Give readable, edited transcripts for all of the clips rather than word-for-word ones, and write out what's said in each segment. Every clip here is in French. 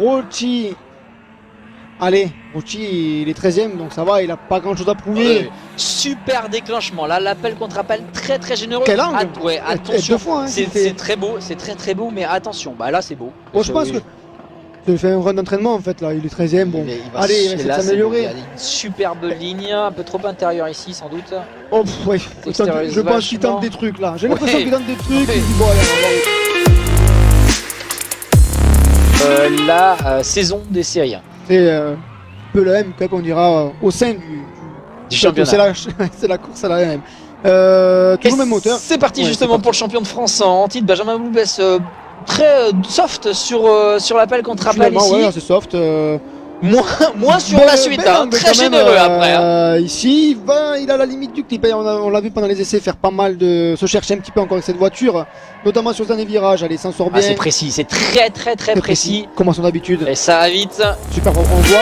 Rocci. Allez, Rocci il est 13ème donc ça va, il a pas grand chose à prouver. Super déclenchement, là l'appel contre appel très généreux. Quel angle ouais, attention, hein, c'est très beau, c'est très beau, mais attention, bah là c'est beau. Bon, je pense que il fait un run d'entraînement en fait là, il est 13ème, bon. Allez, il va essayer de s'améliorer. Une superbe ligne, un peu trop intérieure ici sans doute. Oh ouais, je pense qu'il tente des trucs là, j'ai l'impression qu'il tente des trucs. Ouais. Il dit, bon, allez, La saison des séries. c'est peu la M, on dira, au sein du championnat. C'est la course à la M. Toujours le même moteur. C'est parti justement pour le champion de France en titre, Benjamin Loubès, très soft sur l'appel contre appel ici. Ouais, c'est soft. Moins sur la suite, hein, très généreux après. Ici, il a la limite du clip. On l'a vu pendant les essais faire pas mal de se chercher un petit peu encore avec cette voiture, notamment sur le dernier virage. Allez, s'en sort bien. C'est précis, c'est très précis. Comme à son habitude. Et ça va vite. Super, on voit.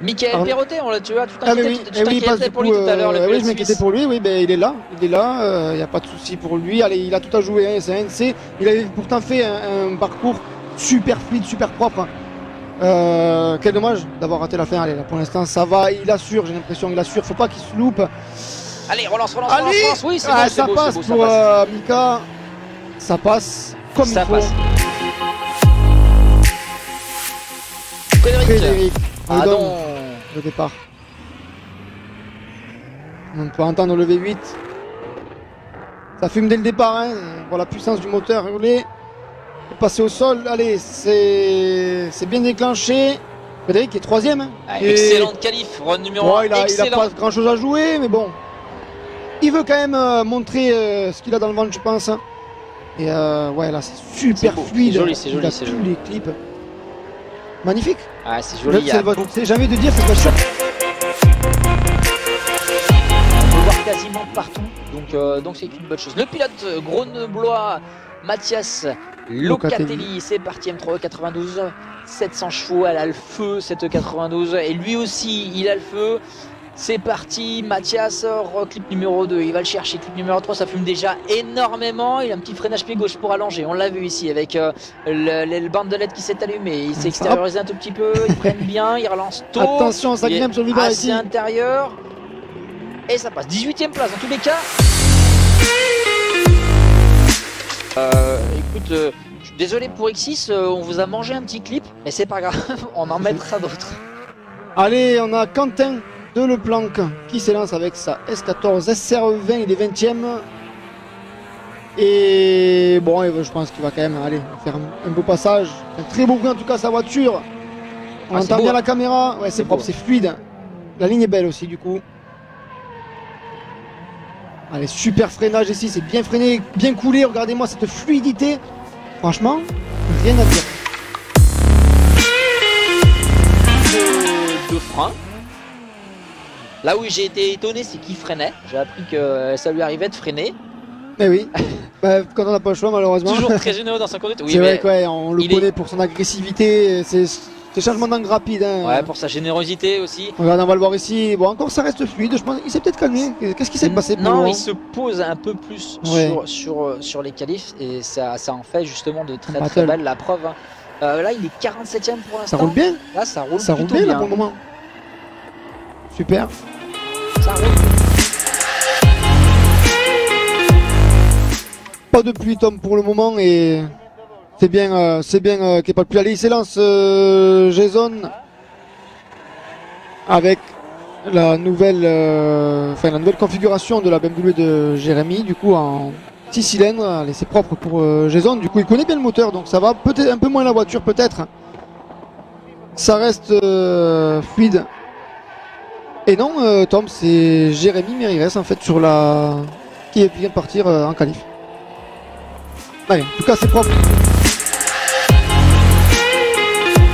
Michael Perrotet, tu vois, tu t'inquiétais pour lui tout à l'heure. Oui, je m'inquiétais pour lui, oui, ben, il est là, il n'y a pas de souci pour lui. Allez, il a tout à jouer, hein, c'est un NC. Il avait pourtant fait un parcours super fluide, super propre. Quel dommage d'avoir raté la fin. Allez, là, pour l'instant, ça va, il assure, j'ai l'impression qu'il assure, faut pas qu'il se loupe. Allez, relance, oui, c'est bon, ça passe pour Mika, ça passe comme ça il faut. Passe. Frédéric. Pardon. Le départ. On peut entendre le V8. Ça fume dès le départ, hein, pour la puissance du moteur hurlé. Passer au sol, allez, c'est bien déclenché. Frédéric est 3ème. Hein. Excellente qualif, run numéro 1. Il a pas grand chose à jouer, mais bon. Il veut quand même montrer ce qu'il a dans le ventre, je pense. Et ouais, là, c'est super fluide. C'est joli. Tous les clips. Magnifique. Ah, c'est joli. C'est jamais de dire, c'est pas sûr. On peut voir quasiment partout, donc c'est une bonne chose. Le pilote grenoblois Mathias Locatelli, c'est parti, M3 92, 700 chevaux, elle a le feu cette 92, et lui aussi il a le feu. C'est parti, Mathias, clip numéro 2, il va le chercher, clip numéro 3, ça fume déjà énormément, il a un petit freinage pied gauche pour allonger, on l'a vu ici avec le bandelette qui s'est allumé, il s'est extériorisé un tout petit peu, il freine bien, il relance tôt. Attention, ça grimpe sur le virage ici. Intérieur, et ça passe, 18ème place dans tous les cas. Écoute, je suis désolé pour X6, on vous a mangé un petit clip, mais c'est pas grave, on en mettra d'autres. Allez, on a Quentin de Leplanck qui s'élance avec sa S14 SR20, il est 20ème. Et bon, je pense qu'il va quand même aller faire un beau passage. Un très beau bruit en tout cas sa voiture. On entend bien la caméra. Ouais, c'est propre, c'est fluide. La ligne est belle aussi du coup. Allez, super freinage ici, c'est bien freiné, bien coulé. Regardez-moi cette fluidité. Franchement, rien à dire. De frein. Là où j'ai été étonné, c'est qu'il freinait. J'ai appris que ça lui arrivait de freiner. Mais oui, quand on n'a pas le choix malheureusement. Toujours très généreux dans sa conduite. Oui, c'est vrai qu'on le connaît pour son agressivité, c'est changement d'angle rapide. Hein. Ouais, pour sa générosité aussi. Regarde, on va le voir ici. Bon, encore ça reste fluide. Je pense qu'il s'est peut-être calmé. Qu'est-ce qui s'est passé pour Non, lui, il se pose un peu plus sur les qualifs et ça en fait justement de très belles. La preuve. Hein. Là, il est 47ème pour l'instant. Ça roule bien. Là, ça roule bien là, pour le moment. Super. Ça roule. Pas de pluie, Tom, pour le moment, et c'est bien qu'il n'y ait pas de pluie. Allez, il s'élance Jason avec la nouvelle configuration de la BMW de Jérémy, du coup en 6 cylindres. Allez, c'est propre pour Jason, du coup il connaît bien le moteur, donc ça va peut-être un peu moins la voiture, peut-être. Ça reste fluide. Et non, Tom, c'est Jérémy Mérires en fait qui vient de partir en qualif. Allez, en tout cas c'est propre.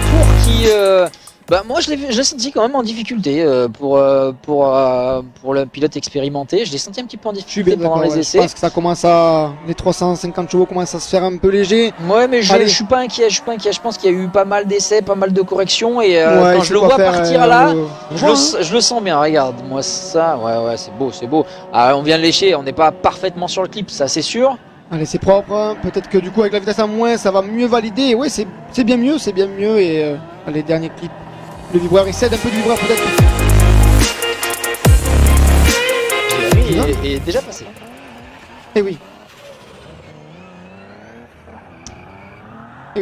Tour qui Bah moi je l'ai senti quand même en difficulté pour le pilote expérimenté. Je l'ai senti un petit peu en difficulté pendant les essais. Je pense que ça commence les 350 chevaux commencent à se faire un peu léger. Ouais, mais je suis pas inquiet, je pense qu'il y a eu pas mal d'essais, pas mal de corrections et quand je le vois partir là, je le sens bien. Regarde, moi ça, ouais, c'est beau. Ah, on vient de lécher, on n'est pas parfaitement sur le clip, ça c'est sûr. Allez, c'est propre. Peut-être que du coup avec la vitesse à moins, ça va mieux valider. Et ouais, c'est bien mieux, Et allez, dernier clip. Le vibreur, il cède un peu du vibreur peut-être. Il est déjà passé. Eh oui.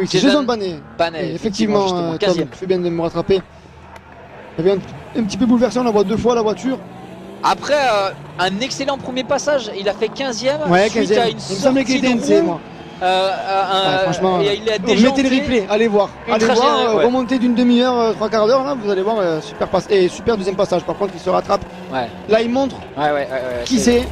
C'est Jason Panet. Effectivement, Tom, tu fais bien de me rattraper. Il y avait un petit peu bouleversé, on la voit 2 fois la voiture. Après un excellent premier passage, il a fait 15e. Ouais, 15e. Il me semblait qu'il était NC, moi. Franchement, mettez le replay, allez voir. Remonter d'une demi-heure, 3/4 d'heure, là, vous allez voir, super passe. Et super deuxième passage, par contre, il se rattrape. Ouais. Là, il montre qui c'est.